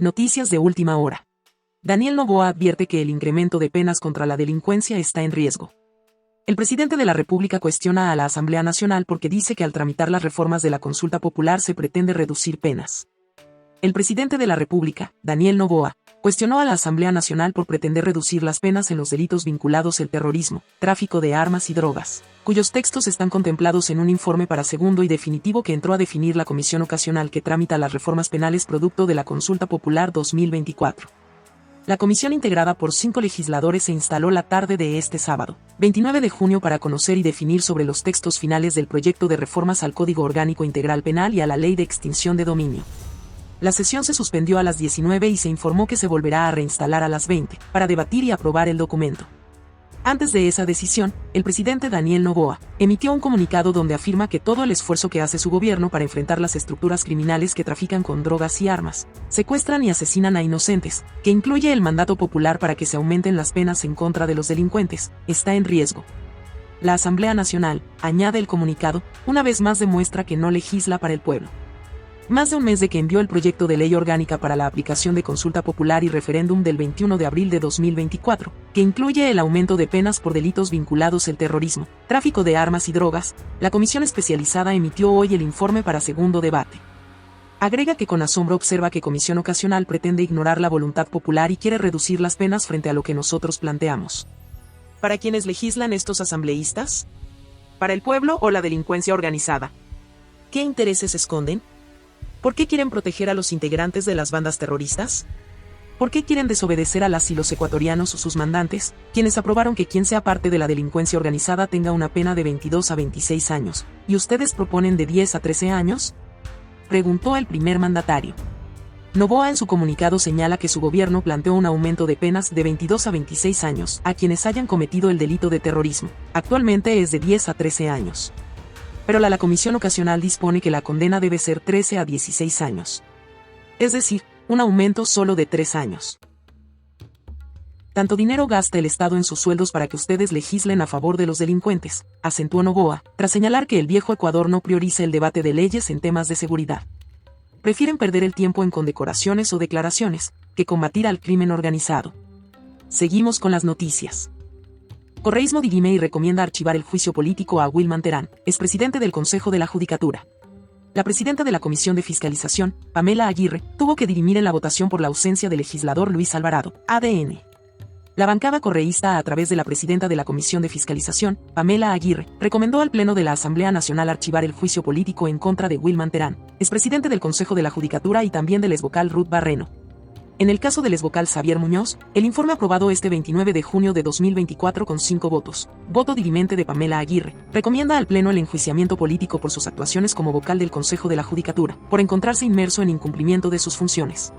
Noticias de última hora. Daniel Noboa advierte que el incremento de penas contra la delincuencia está en riesgo. El presidente de la República cuestiona a la Asamblea Nacional porque dice que al tramitar las reformas de la consulta popular se pretende reducir penas. El presidente de la República, Daniel Noboa, cuestionó a la Asamblea Nacional por pretender reducir las penas en los delitos vinculados al terrorismo, tráfico de armas y drogas, cuyos textos están contemplados en un informe para segundo y definitivo que entró a definir la comisión ocasional que tramita las reformas penales producto de la Consulta Popular 2024. La comisión integrada por 5 legisladores se instaló la tarde de este sábado, 29 de junio, para conocer y definir sobre los textos finales del proyecto de reformas al Código Orgánico Integral Penal y a la Ley de Extinción de Dominio. La sesión se suspendió a las 19 y se informó que se volverá a reinstalar a las 20, para debatir y aprobar el documento. Antes de esa decisión, el presidente Daniel Noboa emitió un comunicado donde afirma que todo el esfuerzo que hace su gobierno para enfrentar las estructuras criminales que trafican con drogas y armas, secuestran y asesinan a inocentes, que incluye el mandato popular para que se aumenten las penas en contra de los delincuentes, está en riesgo. La Asamblea Nacional, añade el comunicado, una vez más demuestra que no legisla para el pueblo. Más de un mes de que envió el proyecto de ley orgánica para la aplicación de consulta popular y referéndum del 21 de abril de 2024, que incluye el aumento de penas por delitos vinculados al terrorismo, tráfico de armas y drogas, la comisión especializada emitió hoy el informe para segundo debate. Agrega que con asombro observa que comisión ocasional pretende ignorar la voluntad popular y quiere reducir las penas frente a lo que nosotros planteamos. ¿Para quiénes legislan estos asambleístas? ¿Para el pueblo o la delincuencia organizada? ¿Qué intereses esconden? ¿Por qué quieren proteger a los integrantes de las bandas terroristas? ¿Por qué quieren desobedecer a las y los ecuatorianos o sus mandantes, quienes aprobaron que quien sea parte de la delincuencia organizada tenga una pena de 22 a 26 años, y ustedes proponen de 10 a 13 años? Preguntó el primer mandatario. Noboa en su comunicado señala que su gobierno planteó un aumento de penas de 22 a 26 años a quienes hayan cometido el delito de terrorismo. Actualmente es de 10 a 13 años. Pero la comisión ocasional dispone que la condena debe ser 13 a 16 años. Es decir, un aumento solo de 3 años. Tanto dinero gasta el Estado en sus sueldos para que ustedes legislen a favor de los delincuentes, acentuó Noboa, tras señalar que el viejo Ecuador no prioriza el debate de leyes en temas de seguridad. Prefieren perder el tiempo en condecoraciones o declaraciones, que combatir al crimen organizado. Seguimos con las noticias. Correísmo dirime y recomienda archivar el juicio político a Wilman Terán, expresidente del Consejo de la Judicatura. La presidenta de la Comisión de Fiscalización, Pamela Aguirre, tuvo que dirimir en la votación por la ausencia del legislador Luis Alvarado, ADN. La bancada correísta, a través de la presidenta de la Comisión de Fiscalización, Pamela Aguirre, recomendó al Pleno de la Asamblea Nacional archivar el juicio político en contra de Wilman Terán, expresidente del Consejo de la Judicatura y también del exvocal Ruth Barreno. En el caso del exvocal Xavier Muñoz, el informe aprobado este 29 de junio de 2024 con 5 votos, voto dirimente de Pamela Aguirre, recomienda al Pleno el enjuiciamiento político por sus actuaciones como vocal del Consejo de la Judicatura, por encontrarse inmerso en incumplimiento de sus funciones.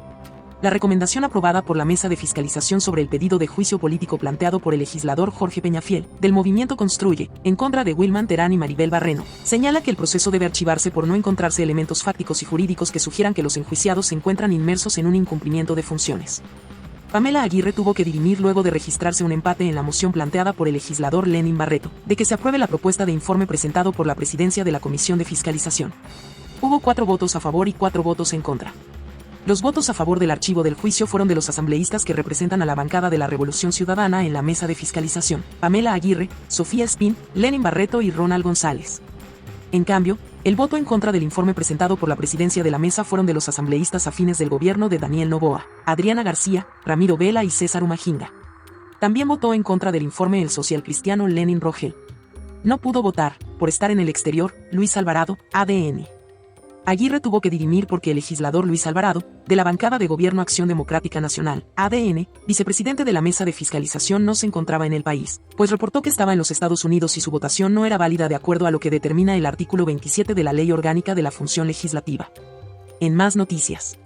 La recomendación aprobada por la Mesa de Fiscalización sobre el pedido de juicio político planteado por el legislador Jorge Peñafiel, del Movimiento Construye, en contra de Wilman Terán y Maribel Barreno, señala que el proceso debe archivarse por no encontrarse elementos fácticos y jurídicos que sugieran que los enjuiciados se encuentran inmersos en un incumplimiento de funciones. Pamela Aguirre tuvo que dirimir luego de registrarse un empate en la moción planteada por el legislador Lenin Barreto, de que se apruebe la propuesta de informe presentado por la presidencia de la Comisión de Fiscalización. Hubo 4 votos a favor y 4 votos en contra. Los votos a favor del archivo del juicio fueron de los asambleístas que representan a la bancada de la Revolución Ciudadana en la mesa de fiscalización, Pamela Aguirre, Sofía Espín, Lenin Barreto y Ronald González. En cambio, el voto en contra del informe presentado por la presidencia de la mesa fueron de los asambleístas afines del gobierno de Daniel Noboa, Adriana García, Ramiro Vela y César Humajinga. También votó en contra del informe el socialcristiano Lenin Rogel. No pudo votar, por estar en el exterior, Luis Alvarado, ADN. Aguirre tuvo que dirimir porque el legislador Luis Alvarado, de la bancada de Gobierno Acción Democrática Nacional, ADN, vicepresidente de la Mesa de Fiscalización, no se encontraba en el país, pues reportó que estaba en los Estados Unidos y su votación no era válida de acuerdo a lo que determina el artículo 27 de la Ley Orgánica de la Función Legislativa. En más noticias.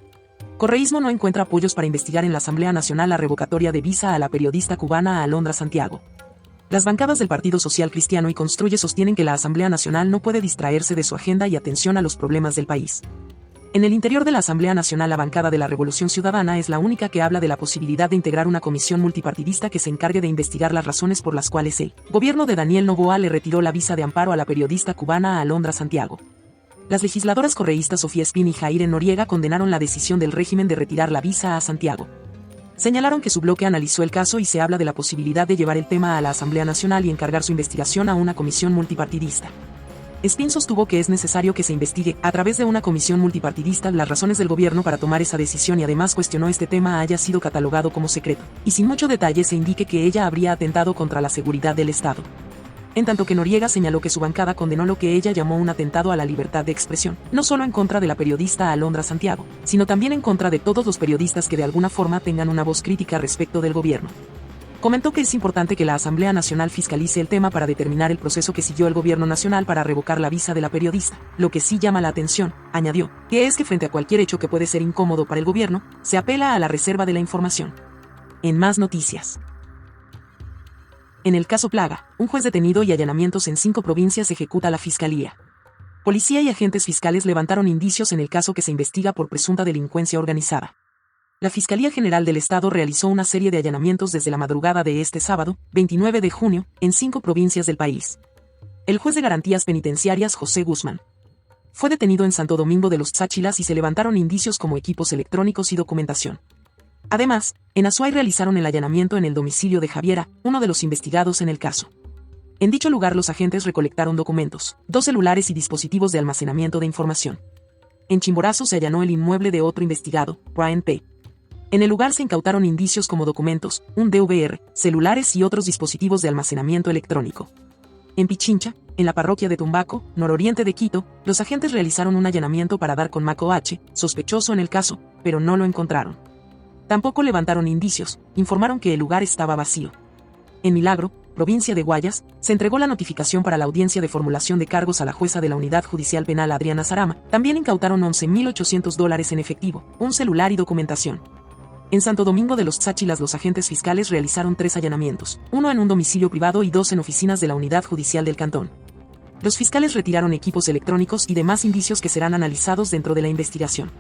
Correísmo no encuentra apoyos para investigar en la Asamblea Nacional la revocatoria de visa a la periodista cubana Alondra Santiago. Las bancadas del Partido Social Cristiano y Construye sostienen que la Asamblea Nacional no puede distraerse de su agenda y atención a los problemas del país. En el interior de la Asamblea Nacional, la bancada de la Revolución Ciudadana es la única que habla de la posibilidad de integrar una comisión multipartidista que se encargue de investigar las razones por las cuales el gobierno de Daniel Noboa le retiró la visa de amparo a la periodista cubana Alondra Santiago. Las legisladoras correístas Sofía Espín y Jaire Noriega condenaron la decisión del régimen de retirar la visa a Santiago. Señalaron que su bloque analizó el caso y se habla de la posibilidad de llevar el tema a la Asamblea Nacional y encargar su investigación a una comisión multipartidista. Espín sostuvo que es necesario que se investigue, a través de una comisión multipartidista, las razones del gobierno para tomar esa decisión y además cuestionó este tema haya sido catalogado como secreto, y sin mucho detalle se indique que ella habría atentado contra la seguridad del Estado. En tanto que Noriega señaló que su bancada condenó lo que ella llamó un atentado a la libertad de expresión, no solo en contra de la periodista Alondra Santiago, sino también en contra de todos los periodistas que de alguna forma tengan una voz crítica respecto del gobierno. Comentó que es importante que la Asamblea Nacional fiscalice el tema para determinar el proceso que siguió el gobierno nacional para revocar la visa de la periodista. Lo que sí llama la atención, añadió, que es que frente a cualquier hecho que puede ser incómodo para el gobierno, se apela a la reserva de la información. En más noticias. En el caso Plaga, un juez detenido y allanamientos en 5 provincias ejecuta la Fiscalía. Policía y agentes fiscales levantaron indicios en el caso que se investiga por presunta delincuencia organizada. La Fiscalía General del Estado realizó una serie de allanamientos desde la madrugada de este sábado, 29 de junio, en 5 provincias del país. El juez de garantías penitenciarias José Guzmán fue detenido en Santo Domingo de los Cháchilas y se levantaron indicios como equipos electrónicos y documentación. Además, en Azuay realizaron el allanamiento en el domicilio de Javiera, uno de los investigados en el caso. En dicho lugar los agentes recolectaron documentos, 2 celulares y dispositivos de almacenamiento de información. En Chimborazo se allanó el inmueble de otro investigado, Brian P. En el lugar se incautaron indicios como documentos, un DVR, celulares y otros dispositivos de almacenamiento electrónico. En Pichincha, en la parroquia de Tumbaco, nororiente de Quito, los agentes realizaron un allanamiento para dar con Maco H., sospechoso en el caso, pero no lo encontraron. Tampoco levantaron indicios, informaron que el lugar estaba vacío. En Milagro, provincia de Guayas, se entregó la notificación para la audiencia de formulación de cargos a la jueza de la Unidad Judicial Penal Adriana Sarama. También incautaron $11.800 en efectivo, un celular y documentación. En Santo Domingo de los Cháchilas los agentes fiscales realizaron 3 allanamientos, uno en un domicilio privado y 2 en oficinas de la Unidad Judicial del Cantón. Los fiscales retiraron equipos electrónicos y demás indicios que serán analizados dentro de la investigación.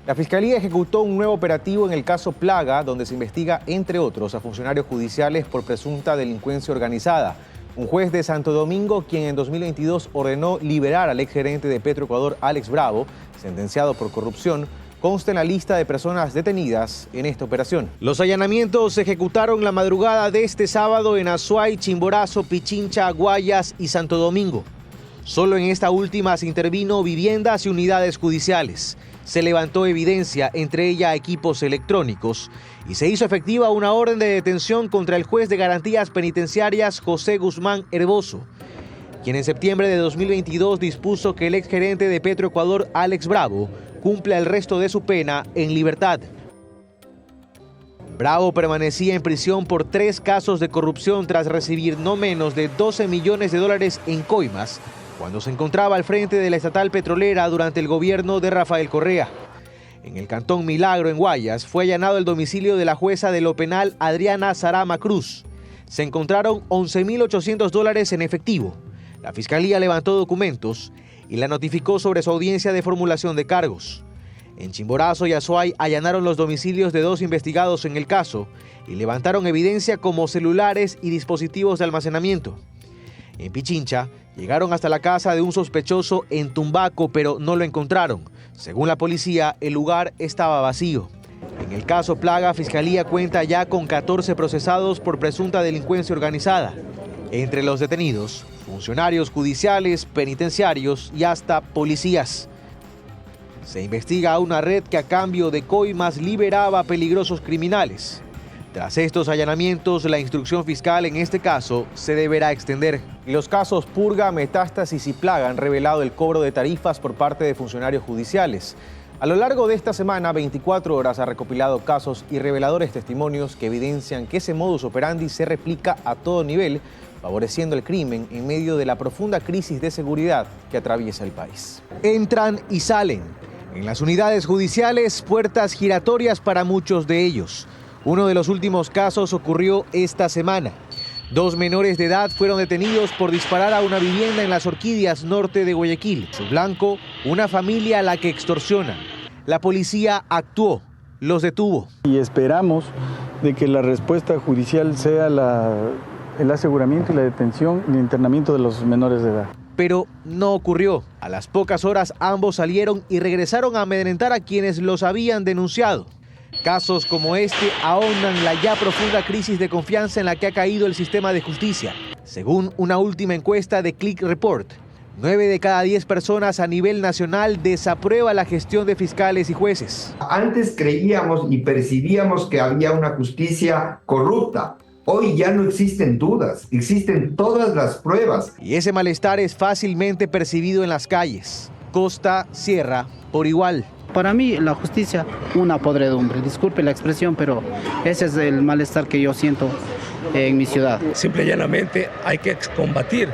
La Fiscalía ejecutó un nuevo operativo en el caso Plaga, donde se investiga, entre otros, a funcionarios judiciales por presunta delincuencia organizada. Un juez de Santo Domingo, quien en 2022 ordenó liberar al exgerente de Petroecuador, Alex Bravo, sentenciado por corrupción, consta en la lista de personas detenidas en esta operación. Los allanamientos se ejecutaron la madrugada de este sábado en Azuay, Chimborazo, Pichincha, Guayas y Santo Domingo. Solo en esta última se intervino viviendas y unidades judiciales. Se levantó evidencia, entre ella equipos electrónicos, y se hizo efectiva una orden de detención contra el juez de garantías penitenciarias José Guzmán Herboso, quien en septiembre de 2022 dispuso que el exgerente de Petroecuador, Alex Bravo, cumpla el resto de su pena en libertad. Bravo permanecía en prisión por 3 casos de corrupción tras recibir no menos de $12 millones en coimas, cuando se encontraba al frente de la estatal petrolera durante el gobierno de Rafael Correa. En el cantón Milagro, en Guayas, fue allanado el domicilio de la jueza de lo penal Adriana Sarama Cruz. Se encontraron $11.800 en efectivo. La Fiscalía levantó documentos y la notificó sobre su audiencia de formulación de cargos. En Chimborazo y Azuay allanaron los domicilios de 2 investigados en el caso y levantaron evidencia como celulares y dispositivos de almacenamiento. En Pichincha, llegaron hasta la casa de un sospechoso en Tumbaco, pero no lo encontraron. Según la policía, el lugar estaba vacío. En el caso Plaga, Fiscalía cuenta ya con 14 procesados por presunta delincuencia organizada. Entre los detenidos, funcionarios judiciales, penitenciarios y hasta policías. Se investiga a una red que a cambio de coimas liberaba a peligrosos criminales. Tras estos allanamientos, la instrucción fiscal en este caso se deberá extender. Los casos Purga, Metástasis y Plaga han revelado el cobro de tarifas por parte de funcionarios judiciales. A lo largo de esta semana, 24 horas ha recopilado casos y reveladores testimonios que evidencian que ese modus operandi se replica a todo nivel, favoreciendo el crimen en medio de la profunda crisis de seguridad que atraviesa el país. Entran y salen. En las unidades judiciales, puertas giratorias para muchos de ellos. Uno de los últimos casos ocurrió esta semana. 2 menores de edad fueron detenidos por disparar a una vivienda en Las Orquídeas, norte de Guayaquil. Su blanco, una familia a la que extorsionan. La policía actuó, los detuvo. Y esperamos de que la respuesta judicial sea el aseguramiento y la detención y el internamiento de los menores de edad. Pero no ocurrió. A las pocas horas ambos salieron y regresaron a amedrentar a quienes los habían denunciado. Casos como este ahondan la ya profunda crisis de confianza en la que ha caído el sistema de justicia. Según una última encuesta de Click Report, 9 de cada 10 personas a nivel nacional desaprueba la gestión de fiscales y jueces. Antes creíamos y percibíamos que había una justicia corrupta. Hoy ya no existen dudas, existen todas las pruebas. Y ese malestar es fácilmente percibido en las calles. Costa, sierra, por igual. Para mí la justicia, una podredumbre. Disculpe la expresión, pero ese es el malestar que yo siento en mi ciudad. Simple y llanamente hay que combatir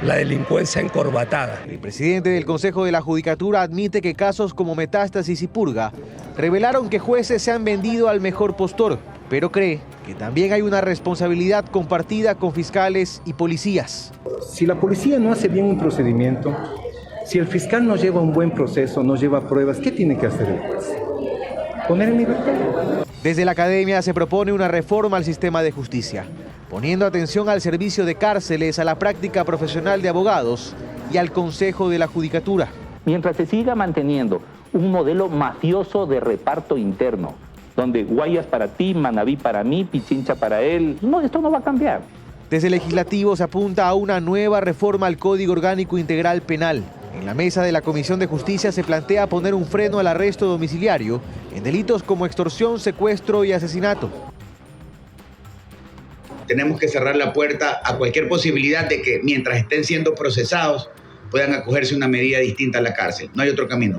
la delincuencia encorbatada. El presidente del Consejo de la Judicatura admite que casos como Metástasis y Purga revelaron que jueces se han vendido al mejor postor, pero cree que también hay una responsabilidad compartida con fiscales y policías. Si la policía no hace bien un procedimiento, si el fiscal no lleva un buen proceso, no lleva pruebas, ¿qué tiene que hacer el juez? Poner en libertad. Desde la academia se propone una reforma al sistema de justicia, poniendo atención al servicio de cárceles, a la práctica profesional de abogados y al Consejo de la Judicatura. Mientras se siga manteniendo un modelo mafioso de reparto interno, donde Guayas para ti, Manabí para mí, Pichincha para él, no, esto no va a cambiar. Desde el Legislativo se apunta a una nueva reforma al Código Orgánico Integral Penal. En la mesa de la Comisión de Justicia se plantea poner un freno al arresto domiciliario en delitos como extorsión, secuestro y asesinato. Tenemos que cerrar la puerta a cualquier posibilidad de que mientras estén siendo procesados puedan acogerse a una medida distinta a la cárcel. No hay otro camino.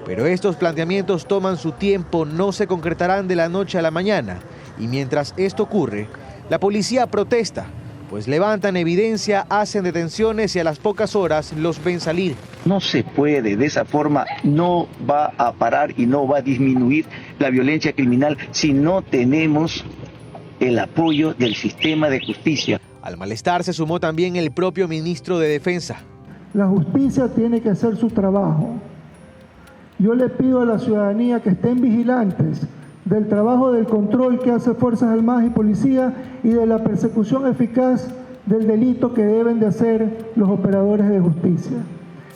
Pero estos planteamientos toman su tiempo, no se concretarán de la noche a la mañana. Y mientras esto ocurre, la policía protesta, pues levantan evidencia, hacen detenciones y a las pocas horas los ven salir. No se puede, de esa forma no va a parar y no va a disminuir la violencia criminal si no tenemos el apoyo del sistema de justicia. Al malestar se sumó también el propio ministro de Defensa. La justicia tiene que hacer su trabajo. Yo le pido a la ciudadanía que estén vigilantes del trabajo del control que hace Fuerzas Armadas y Policía y de la persecución eficaz del delito que deben de hacer los operadores de justicia.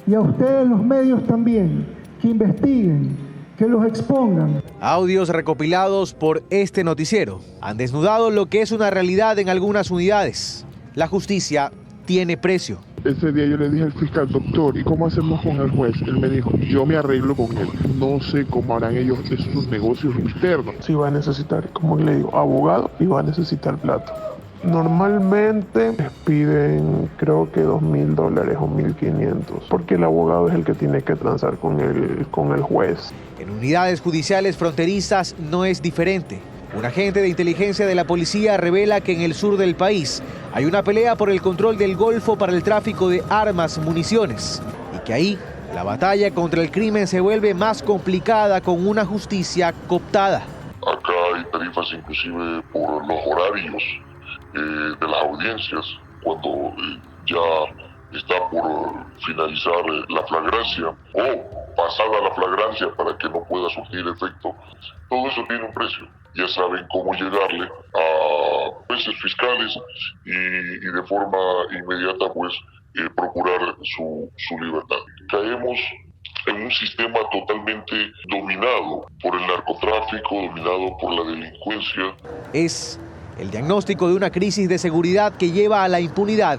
Y a ustedes los medios también, que investiguen, que los expongan. Audios recopilados por este noticiero han desnudado lo que es una realidad en algunas unidades. La justicia tiene precio. Ese día yo le dije al fiscal, doctor, ¿y cómo hacemos con el juez? Él me dijo, yo me arreglo con él. No sé cómo harán ellos sus negocios internos. Si va a necesitar, como le digo, abogado y va a necesitar plata. Normalmente les piden creo que $2,000 o $1,500, porque el abogado es el que tiene que transar con el juez. En unidades judiciales fronterizas no es diferente. Un agente de inteligencia de la policía revela que en el sur del país hay una pelea por el control del Golfo para el tráfico de armas, municiones, y que ahí la batalla contra el crimen se vuelve más complicada con una justicia cooptada. Acá hay tarifas inclusive por los horarios de las audiencias, cuando ya está por finalizar la flagrancia o pasada la flagrancia para que no pueda surtir efecto. Todo eso tiene un precio. Ya saben cómo llegarle a jueces fiscales y de forma inmediata procurar su libertad. Caemos en un sistema totalmente dominado por el narcotráfico, dominado por la delincuencia. Es el diagnóstico de una crisis de seguridad que lleva a la impunidad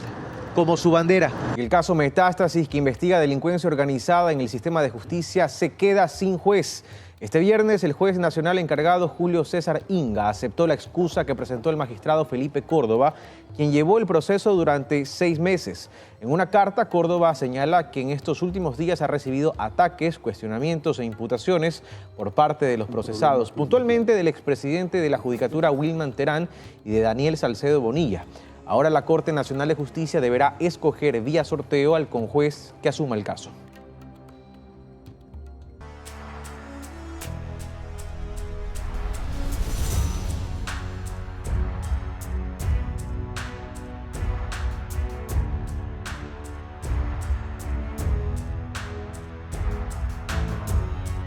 como su bandera. El caso Metástasis, que investiga delincuencia organizada en el sistema de justicia, se queda sin juez. Este viernes, el juez nacional encargado Julio César Inga aceptó la excusa que presentó el magistrado Felipe Córdoba, quien llevó el proceso durante 6 meses. En una carta, Córdoba señala que en estos últimos días ha recibido ataques, cuestionamientos e imputaciones por parte de los procesados, puntualmente del expresidente de la Judicatura Wilman Terán y de Daniel Salcedo Bonilla. Ahora la Corte Nacional de Justicia deberá escoger vía sorteo al conjuez que asuma el caso.